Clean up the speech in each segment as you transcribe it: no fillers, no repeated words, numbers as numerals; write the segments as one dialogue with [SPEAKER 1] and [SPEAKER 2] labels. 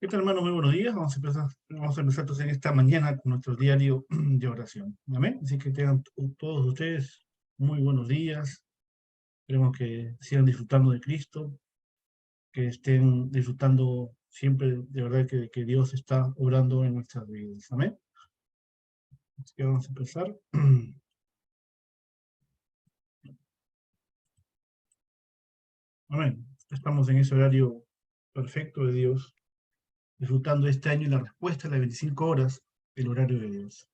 [SPEAKER 1] ¿Qué tal, hermano? Muy buenos días. Vamos a empezar entonces en esta mañana con nuestro diario de oración. Amén. Así que tengan todos ustedes muy buenos días. Esperemos que sigan disfrutando de Cristo, que estén disfrutando siempre de verdad que Dios está obrando en nuestras vidas. Amén. Así que vamos a empezar. Amén. Estamos en ese horario perfecto de Dios, disfrutando este año y la respuesta a las 25 horas, el horario de Dios.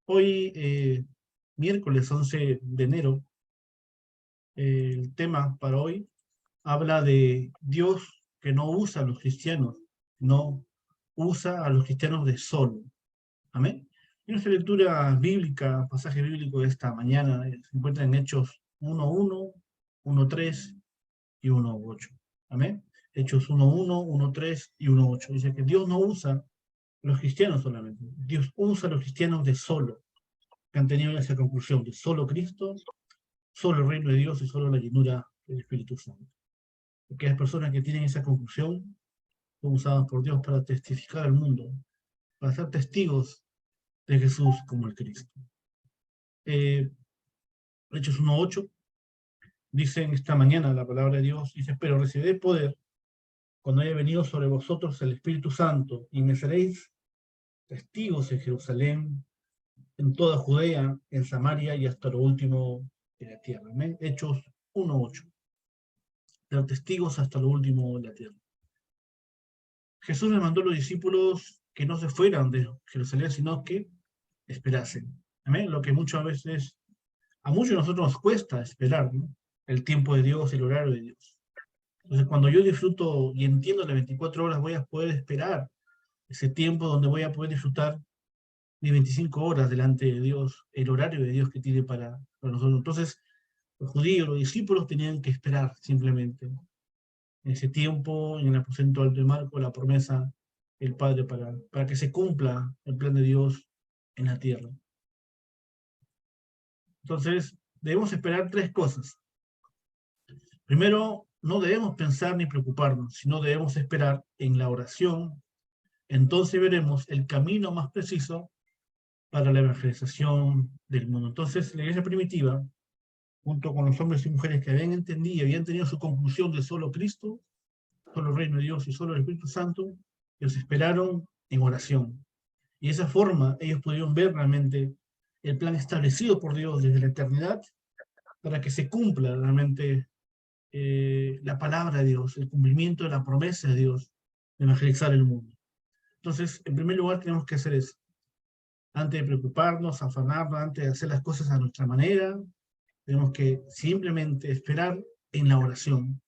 [SPEAKER 1] Hoy, miércoles 11 de enero, el tema para hoy habla de Dios que no usa a los cristianos, no usa a los cristianos de solo. Amén. Y nuestra lectura bíblica, pasaje bíblico de esta mañana, se encuentra en Hechos 1:1, 1:3 y 1:8. Amén. Hechos 1:1, 1:3 y 1:8. Dice que Dios no usa a los cristianos solamente. Dios usa a los cristianos de solo, que han tenido esa conclusión de solo Cristo, solo el reino de Dios y solo la llenura del Espíritu Santo. Aquellas personas que tienen esa conclusión son usadas por Dios para testificar al mundo, para ser testigos de Jesús como el Cristo. Hechos 1:8 dice esta mañana la palabra de Dios, dice: pero recibid poder cuando haya venido sobre vosotros el Espíritu Santo, y me seréis testigos en Jerusalén, en toda Judea, en Samaria y hasta lo último de la tierra. ¿Amén? Hechos 1:8. Ser testigos hasta lo último de la tierra. Jesús le mandó a los discípulos que no se fueran de Jerusalén, sino que esperasen. ¿Amén? Lo que muchas veces, a muchos de nosotros nos cuesta esperar, ¿no? El tiempo de Dios, el horario de Dios. Entonces, cuando yo disfruto y entiendo las 24 horas, voy a poder esperar ese tiempo donde voy a poder disfrutar mis 25 horas delante de Dios, el horario de Dios que tiene para nosotros. Entonces, los judíos, los discípulos tenían que esperar simplemente en ese tiempo, en el aposento alto de Marco, la promesa del Padre para que se cumpla el plan de Dios en la tierra. Entonces, debemos esperar tres cosas. Primero, no debemos pensar ni preocuparnos, sino debemos esperar en la oración. Entonces veremos el camino más preciso para la evangelización del mundo. Entonces, la iglesia primitiva, junto con los hombres y mujeres que habían entendido y habían tenido su conclusión de solo Cristo, solo el reino de Dios y solo el Espíritu Santo, ellos esperaron en oración. Y de esa forma ellos pudieron ver realmente el plan establecido por Dios desde la eternidad para que se cumpla realmente la palabra de Dios, el cumplimiento de la promesa de Dios de evangelizar el mundo. Entonces, en primer lugar, tenemos que hacer eso. Antes de preocuparnos, afanarnos, antes de hacer las cosas a nuestra manera, tenemos que simplemente esperar en la oración,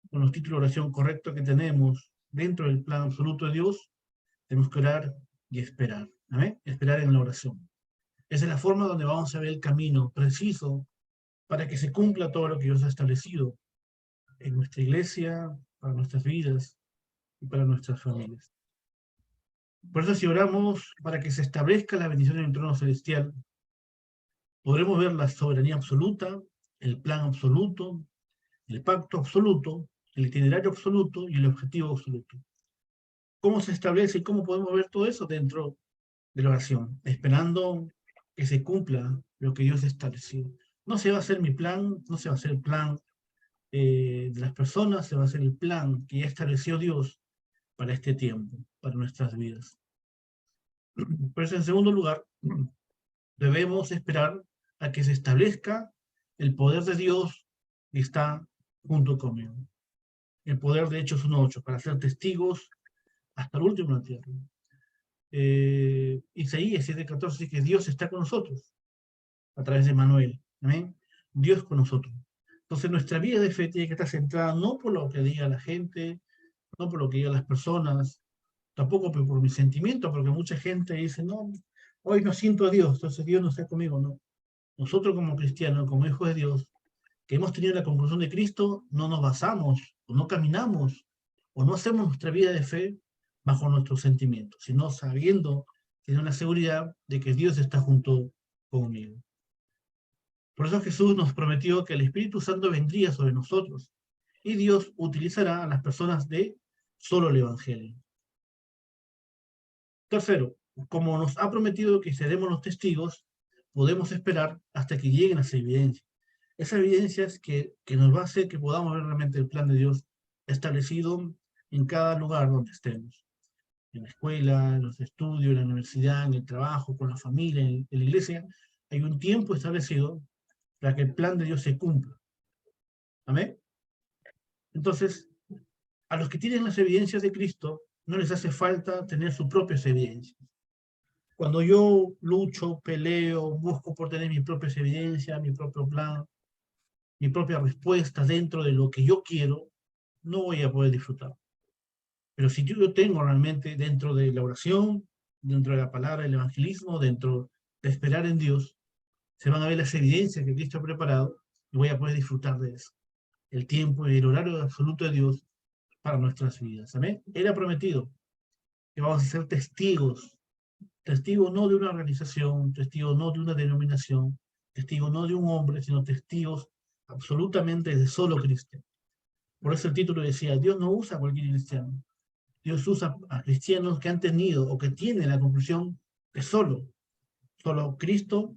[SPEAKER 1] con los títulos de oración correctos que tenemos dentro del plan absoluto de Dios. Tenemos que orar y esperar. ¿Amén? Esperar en la oración. Esa es la forma donde vamos a ver el camino preciso para que se cumpla todo lo que Dios ha establecido en nuestra iglesia, para nuestras vidas y para nuestras familias. Por eso, si oramos para que se establezca la bendición en el trono celestial, podremos ver la soberanía absoluta, el plan absoluto, el pacto absoluto, el itinerario absoluto y el objetivo absoluto. ¿Cómo se establece y cómo podemos ver todo eso dentro de la oración? Esperando que se cumpla lo que Dios ha establecido. No se va a hacer mi plan, no se va a hacer el plan de las personas, se va a hacer el plan que ya estableció Dios para este tiempo, para nuestras vidas. Por eso, en segundo lugar, debemos esperar a que se establezca el poder de Dios que está junto conmigo. El poder de Hechos 1:8, para ser testigos hasta el último en la tierra. Isaías 7:14 dice que Dios está con nosotros a través de Manuel. ¿Amén? Dios con nosotros. Entonces nuestra vida de fe tiene que estar centrada no por lo que diga la gente, no por lo que digan las personas, tampoco por mi sentimiento, porque mucha gente dice: no, hoy no siento a Dios, entonces Dios no está conmigo. No. Nosotros como cristianos, como hijos de Dios, que hemos tenido la conclusión de Cristo, no nos basamos, o no caminamos, o no hacemos nuestra vida de fe bajo nuestros sentimientos, sino sabiendo, teniendo la seguridad de que Dios está junto conmigo. Por eso Jesús nos prometió que el Espíritu Santo vendría sobre nosotros, y Dios utilizará a las personas de solo el Evangelio. Tercero, como nos ha prometido que seremos los testigos, podemos esperar hasta que lleguen las evidencias. Esas evidencias que nos va a hacer que podamos ver realmente el plan de Dios establecido en cada lugar donde estemos. En la escuela, en los estudios, en la universidad, en el trabajo, con la familia, en la iglesia. Hay un tiempo establecido para que el plan de Dios se cumpla. ¿Amén? Entonces, a los que tienen las evidencias de Cristo, no les hace falta tener sus propias evidencias. Cuando yo lucho, peleo, busco por tener mis propias evidencias, mi propio plan, mi propia respuesta dentro de lo que yo quiero, no voy a poder disfrutar. Pero si yo tengo realmente dentro de la oración, dentro de la palabra del evangelismo, dentro de esperar en Dios, se van a ver las evidencias que Cristo ha preparado y voy a poder disfrutar de eso. El tiempo y el horario absoluto de Dios para nuestras vidas. ¿Amén? Él ha prometido que vamos a ser testigos. Testigos no de una organización, testigos no de una denominación, testigos no de un hombre, sino testigos absolutamente de solo Cristo. Por eso el título decía, Dios no usa a cualquier cristiano. Dios usa a cristianos que han tenido o que tienen la conclusión de solo Cristo,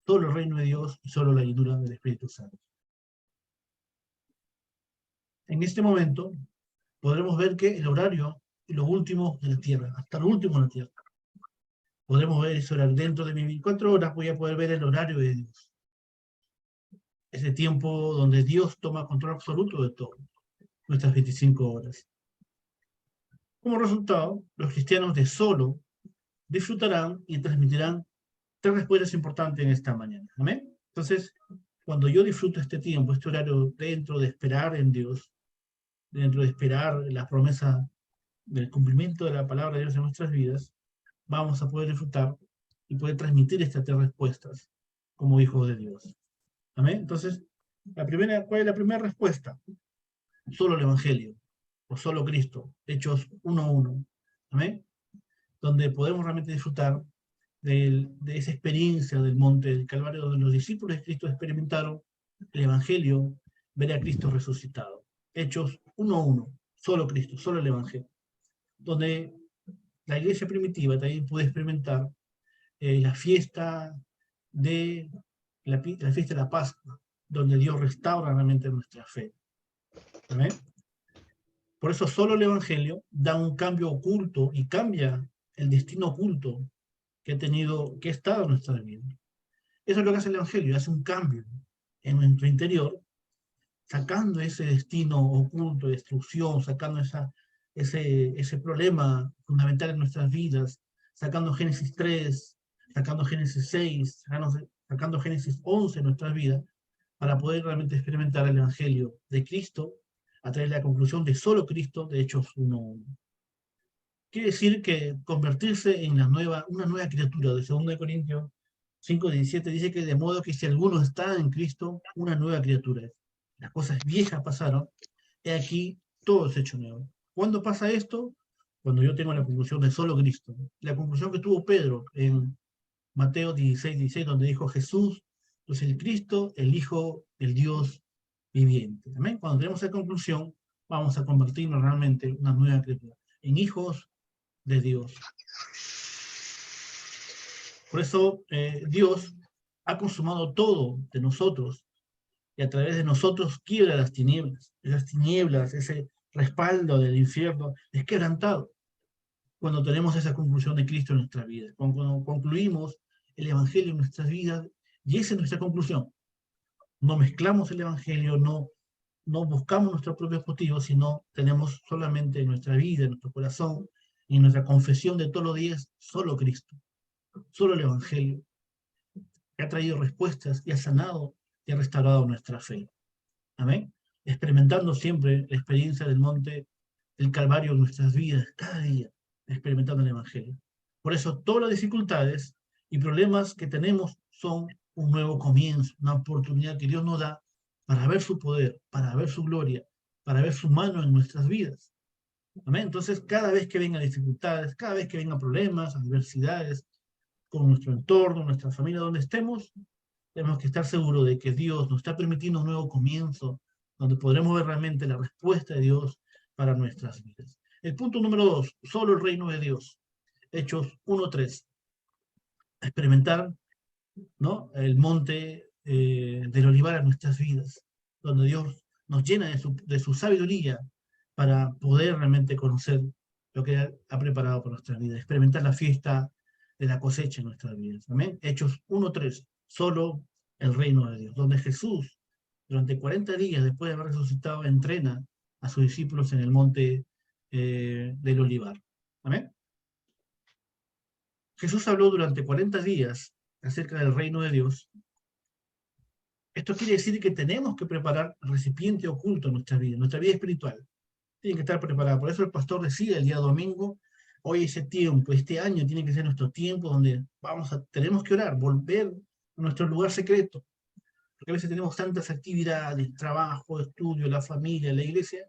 [SPEAKER 1] solo el reino de Dios y solo la llenura del Espíritu Santo. En este momento podremos ver que el horario y lo último de la tierra, hasta lo último de la tierra. Podremos ver ese horario. Dentro de mis 24 horas voy a poder ver el horario de Dios. Ese tiempo donde Dios toma control absoluto de todo. Nuestras 25 horas. Como resultado, los cristianos de solo disfrutarán y transmitirán 3 respuestas importantes en esta mañana. ¿Amén? Entonces, cuando yo disfruto este tiempo, este horario dentro de esperar en Dios, dentro de esperar la promesa del cumplimiento de la palabra de Dios en nuestras vidas, vamos a poder disfrutar y poder transmitir estas 3 respuestas como hijos de Dios. ¿Amén? Entonces, ¿cuál es la primera respuesta? Solo el Evangelio, o solo Cristo, Hechos 1:1. ¿Amén? Donde podemos realmente disfrutar de esa experiencia del monte del Calvario, donde los discípulos de Cristo experimentaron el Evangelio, ver a Cristo resucitado. Hechos 1:1, solo Cristo, solo el Evangelio. Donde la iglesia primitiva también puede experimentar la fiesta de la fiesta de la Pascua, donde Dios restaura realmente nuestra fe. ¿Amén? Por eso solo el Evangelio da un cambio oculto y cambia el destino oculto que ha estado en nuestra vida. Eso es lo que hace el Evangelio, hace un cambio en nuestro interior, sacando ese destino oculto de destrucción, sacando ese problema fundamental en nuestras vidas, sacando Génesis 3, sacando Génesis 6, sacando Génesis 11 en nuestras vidas, para poder realmente experimentar el Evangelio de Cristo a través de la conclusión de solo Cristo, de Hechos 1:1. Quiere decir que convertirse en una nueva criatura. De 2 Corintios 5:17 dice que de modo que si alguno está en Cristo, una nueva criatura es. Las cosas viejas pasaron, y aquí todo es hecho nuevo. ¿Cuándo pasa esto? Cuando yo tengo la conclusión de solo Cristo. La conclusión que tuvo Pedro en Mateo 16:16, donde dijo Jesús es el Cristo, el Hijo del Dios viviente. ¿Amén? Cuando tenemos esa conclusión, vamos a convertirnos realmente en una nueva criatura, en hijos de Dios. Por eso Dios ha consumado todo de nosotros y a través de nosotros quiebra las tinieblas. Esas tinieblas, ese respaldo del infierno es quebrantado cuando tenemos esa conclusión de Cristo en nuestra vida. Cuando concluimos el Evangelio en nuestras vidas, y esa es nuestra conclusión. No mezclamos el Evangelio, no buscamos nuestro propio objetivo, sino tenemos solamente en nuestra vida, en nuestro corazón, y en nuestra confesión de todos los días, solo Cristo, solo el Evangelio, que ha traído respuestas y ha sanado y ha restaurado nuestra fe. Amén. Experimentando siempre la experiencia del monte del Calvario en nuestras vidas, cada día, experimentando el Evangelio. Por eso todas las dificultades y problemas que tenemos son un nuevo comienzo, una oportunidad que Dios nos da para ver su poder, para ver su gloria, para ver su mano en nuestras vidas. Amén. Entonces, cada vez que vengan dificultades, cada vez que vengan problemas, adversidades, con nuestro entorno, nuestra familia, donde estemos, tenemos que estar seguros de que Dios nos está permitiendo un nuevo comienzo, donde podremos ver realmente la respuesta de Dios para nuestras vidas. El punto número 2, solo el reino de Dios. Hechos 1:3. Experimentar, ¿no?, el monte del olivar en nuestras vidas, donde Dios nos llena de su sabiduría para poder realmente conocer lo que ha preparado para nuestra vida, experimentar la fiesta de la cosecha en nuestras vidas. Amén. Hechos 1:3. Solo el reino de Dios, donde Jesús, durante 40 días después de haber resucitado, entrena a sus discípulos en el monte del olivar. Amén. Jesús habló durante 40 días acerca del reino de Dios. Esto quiere decir que tenemos que preparar el recipiente oculto en nuestra vida espiritual. Tiene que estar preparada. Por eso el pastor decía el día domingo, hoy ese tiempo, este año tiene que ser nuestro tiempo donde tenemos que orar, volver a nuestro lugar secreto. Porque a veces tenemos tantas actividades, trabajo, estudio, la familia, la iglesia,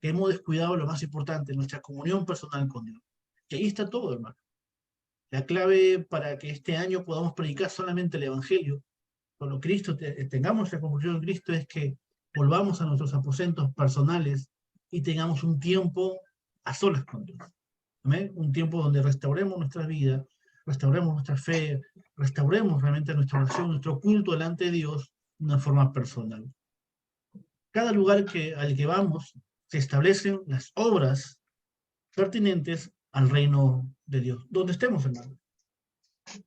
[SPEAKER 1] que hemos descuidado lo más importante, nuestra comunión personal con Dios. Y ahí está todo, hermano. La clave para que este año podamos predicar solamente el Evangelio, cuando tengamos la conclusión en Cristo, es que volvamos a nuestros aposentos personales y tengamos un tiempo a solas con Dios. ¿Amén? Un tiempo donde restauremos nuestra vida, restauremos nuestra fe, restauremos realmente nuestra oración, nuestro culto delante de Dios de una forma personal. Cada lugar al que vamos se establecen las obras pertinentes al reino de Dios. Donde estemos, hermano.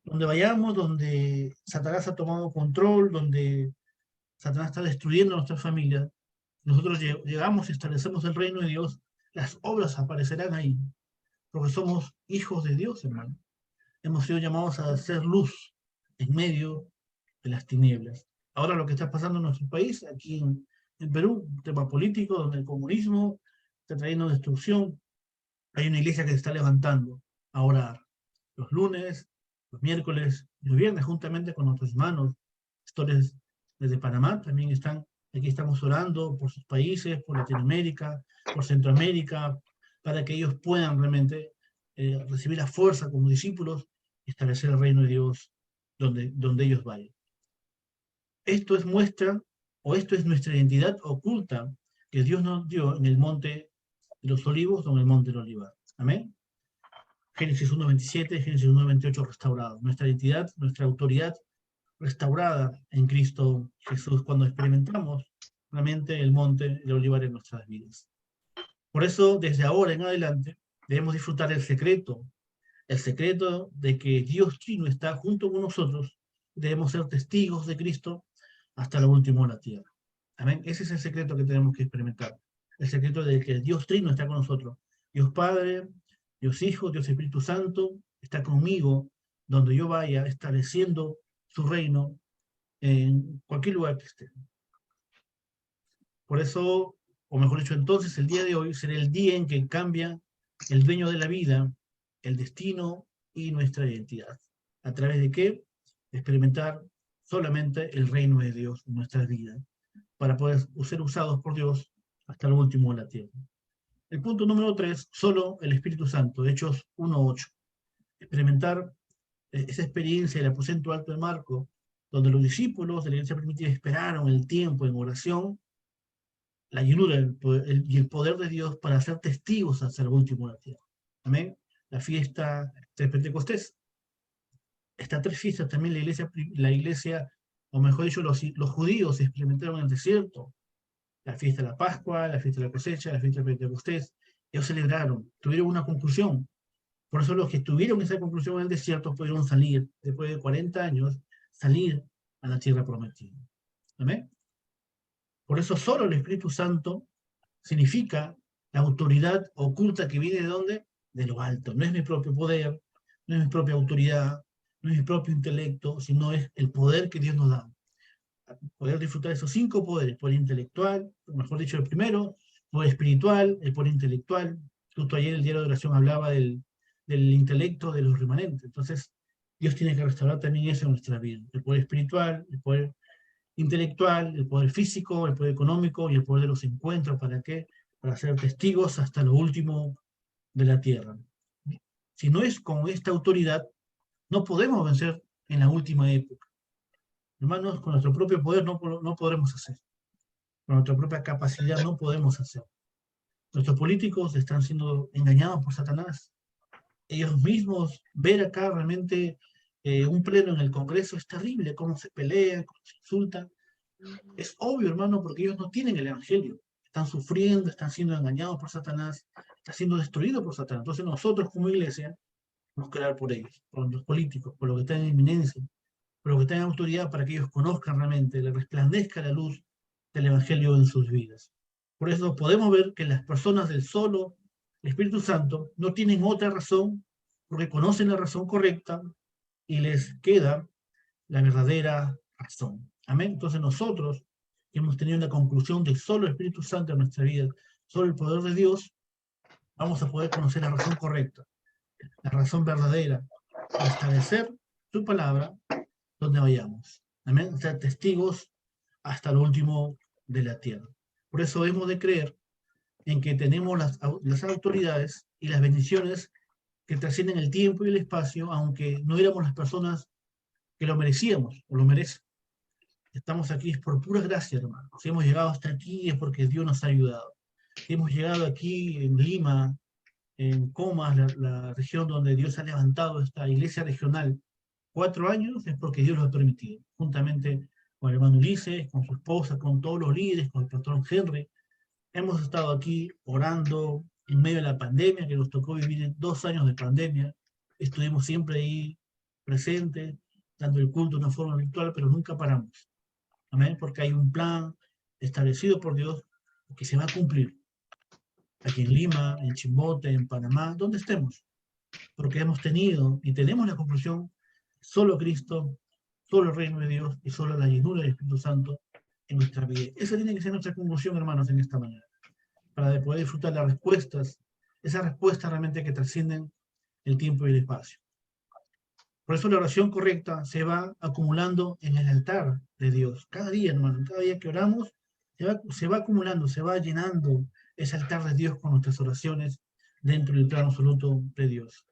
[SPEAKER 1] Donde vayamos, donde Satanás ha tomado control, donde Satanás está destruyendo a nuestra familia, nosotros llegamos y establecemos el reino de Dios, las obras aparecerán ahí, porque somos hijos de Dios, hermano. Hemos sido llamados a hacer luz en medio de las tinieblas. Ahora lo que está pasando en nuestro país, aquí en Perú, un tema político, donde el comunismo está trayendo destrucción, hay una iglesia que se está levantando a orar los lunes, los miércoles, los viernes, juntamente con nuestros hermanos, pastores desde Panamá, también están, aquí estamos orando por sus países, por Latinoamérica, por Centroamérica, para que ellos puedan realmente recibir la fuerza como discípulos y establecer el reino de Dios donde ellos vayan. Esto es esto es nuestra identidad oculta que Dios nos dio en el monte de los olivos o en el monte del olivar. Amén. Génesis 1:27, Génesis 1:28 restaurado. Nuestra identidad, nuestra autoridad restaurada en Cristo Jesús cuando experimentamos realmente el monte del olivar en nuestras vidas. Por eso, desde ahora en adelante, debemos disfrutar el secreto de que Dios Trino está junto con nosotros. Debemos ser testigos de Cristo hasta lo último de la tierra. Amén. Ese es el secreto que tenemos que experimentar. El secreto de que Dios Trino está con nosotros. Dios Padre, Dios Hijo, Dios Espíritu Santo está conmigo donde yo vaya, estableciendo su reino en cualquier lugar que esté. Por eso, o mejor dicho, entonces el día de hoy será el día en que cambia el dueño de la vida, el destino y nuestra identidad. ¿A través de qué? Experimentar solamente el reino de Dios en nuestras vidas, para poder ser usados por Dios hasta lo último de la tierra. El punto número 3, solo el Espíritu Santo, Hechos 1:8. Experimentar esa experiencia del aposento alto de Marco, donde los discípulos de la iglesia primitiva esperaron el tiempo en oración, la llenura y el poder de Dios para ser testigos hasta el último de la tierra. Amén. La fiesta de Pentecostés. Estas 3 fiestas también la iglesia, o mejor dicho, los judíos experimentaron en el desierto. La fiesta de la Pascua, la fiesta de la cosecha, la fiesta de Pentecostés. Ellos celebraron, tuvieron una conclusión. Por eso los que tuvieron esa conclusión en el desierto pudieron salir, después de 40 años, salir a la tierra prometida. ¿Amén? Por eso solo el Espíritu Santo significa la autoridad oculta que viene de ¿dónde? De lo alto. No es mi propio poder, no es mi propia autoridad, no es mi propio intelecto, sino es el poder que Dios nos da. Poder disfrutar de esos 5 poderes: poder intelectual, mejor dicho, el primero, poder espiritual, el poder intelectual. Justo ayer el diario de oración hablaba del intelecto de los remanentes. Entonces, Dios tiene que restaurar también eso en nuestra vida. El poder espiritual, el poder intelectual, el poder físico, el poder económico y el poder de los encuentros. ¿Para qué? Para ser testigos hasta lo último de la tierra. Si no es con esta autoridad, no podemos vencer en la última época. Hermanos, con nuestro propio poder no podremos hacer. Con nuestra propia capacidad no podemos hacer. Nuestros políticos están siendo engañados por Satanás. ellos mismos, ver acá realmente un pleno en el Congreso es terrible, cómo se pelean, cómo se insultan. Es obvio, hermano, porque ellos no tienen el Evangelio. Están sufriendo, están siendo engañados por Satanás, están siendo destruidos por Satanás. Entonces nosotros como iglesia tenemos que orar por ellos, por los políticos, por los que están en eminencia, por los que están en autoridad, para que ellos conozcan realmente, les resplandezca la luz del Evangelio en sus vidas. Por eso podemos ver que las personas del solo Espíritu Santo no tienen otra razón, porque conocen la razón correcta y les queda la verdadera razón. Amén. Entonces nosotros, que hemos tenido la conclusión de solo el Espíritu Santo en nuestra vida, solo el poder de Dios, vamos a poder conocer la razón correcta, la razón verdadera, para establecer su palabra donde vayamos. Amén. Ser testigos hasta lo último de la tierra. Por eso hemos de creer en que tenemos las autoridades y las bendiciones que trascienden el tiempo y el espacio, aunque no éramos las personas que lo merecíamos o lo merecen. Estamos aquí es por pura gracia, hermano. Si hemos llegado hasta aquí es porque Dios nos ha ayudado. Si hemos llegado aquí en Lima, en Comas, la región donde Dios ha levantado esta iglesia regional, 4 años, es porque Dios lo ha permitido, juntamente con el hermano Ulises, con su esposa, con todos los líderes, con el patrón Henry. Hemos estado aquí orando en medio de la pandemia, que nos tocó vivir 2 años de pandemia. Estuvimos siempre ahí presentes, dando el culto de una forma virtual, pero nunca paramos. Amén, porque hay un plan establecido por Dios que se va a cumplir. Aquí en Lima, en Chimbote, en Panamá, donde estemos. Porque hemos tenido y tenemos la conclusión, solo Cristo, solo el reino de Dios y solo la llenura del Espíritu Santo en nuestra vida. Esa tiene que ser nuestra conclusión, hermanos, en esta mañana. Para poder disfrutar las respuestas, esas respuestas realmente que trascienden el tiempo y el espacio. Por eso la oración correcta se va acumulando en el altar de Dios. Cada día, hermano, cada día que oramos, se va acumulando, se va llenando ese altar de Dios con nuestras oraciones dentro del plano absoluto de Dios.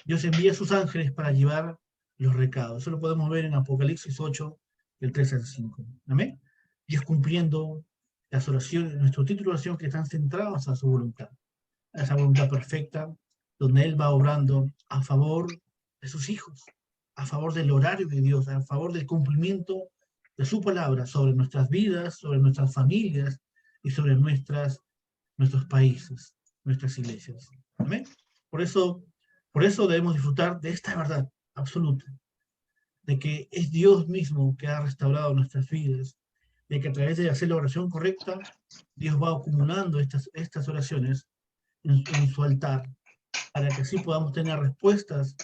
[SPEAKER 1] Dios envía a sus ángeles para llevar los recados. Eso lo podemos ver en Apocalipsis 8, del 3 al 5. Amén. Dios cumpliendo las oraciones, nuestro título de oración que están centrados a su voluntad. A esa voluntad perfecta, donde Él va obrando a favor de sus hijos, a favor del horario de Dios, a favor del cumplimiento de su palabra sobre nuestras vidas, sobre nuestras familias y sobre nuestros países, nuestras iglesias. ¿Amén? Por eso debemos disfrutar de esta verdad absoluta, de que es Dios mismo que ha restaurado nuestras vidas, de que a través de hacer la oración correcta, Dios va acumulando estas oraciones en su altar, para que así podamos tener respuestas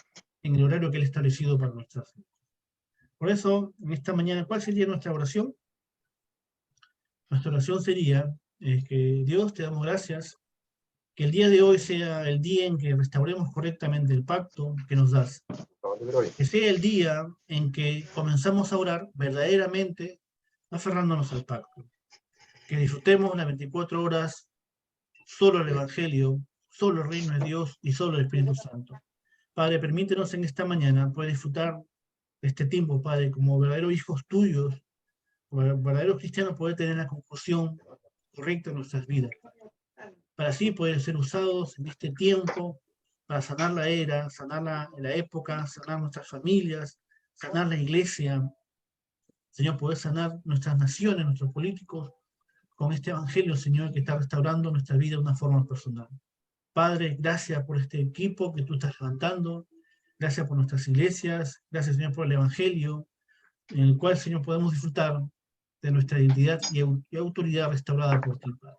[SPEAKER 1] en el horario que Él ha establecido para nuestras vidas. Por eso, en esta mañana, ¿cuál sería nuestra oración? Nuestra oración sería que Dios, te damos gracias, que el día de hoy sea el día en que restauremos correctamente el pacto que nos das. Que sea el día en que comenzamos a orar verdaderamente, aferrándonos al pacto. Que disfrutemos las 24 horas solo el Evangelio, solo el reino de Dios y solo el Espíritu Santo. Padre, permítenos en esta mañana poder disfrutar de este tiempo, Padre, como verdaderos hijos tuyos, como verdaderos cristianos, poder tener la conclusión correcta en nuestras vidas, para así poder ser usados en este tiempo para sanar la era, sanar la época, sanar nuestras familias, sanar la iglesia, Señor, poder sanar nuestras naciones, nuestros políticos, con este evangelio, Señor, que está restaurando nuestra vida de una forma personal. Padre, gracias por este equipo que tú estás levantando, gracias por nuestras iglesias, gracias, Señor, por el evangelio, en el cual, Señor, podemos disfrutar de nuestra identidad y autoridad restaurada por ti, Padre.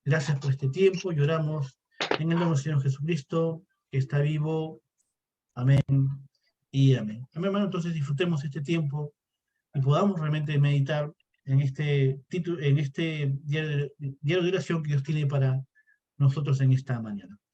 [SPEAKER 1] Gracias por este tiempo y oramos en el nombre del Señor Jesucristo, que está vivo. Amén y amén. Amén, hermano. Entonces disfrutemos este tiempo y podamos realmente meditar en este título, en este diario de oración que Dios tiene para nosotros en esta mañana.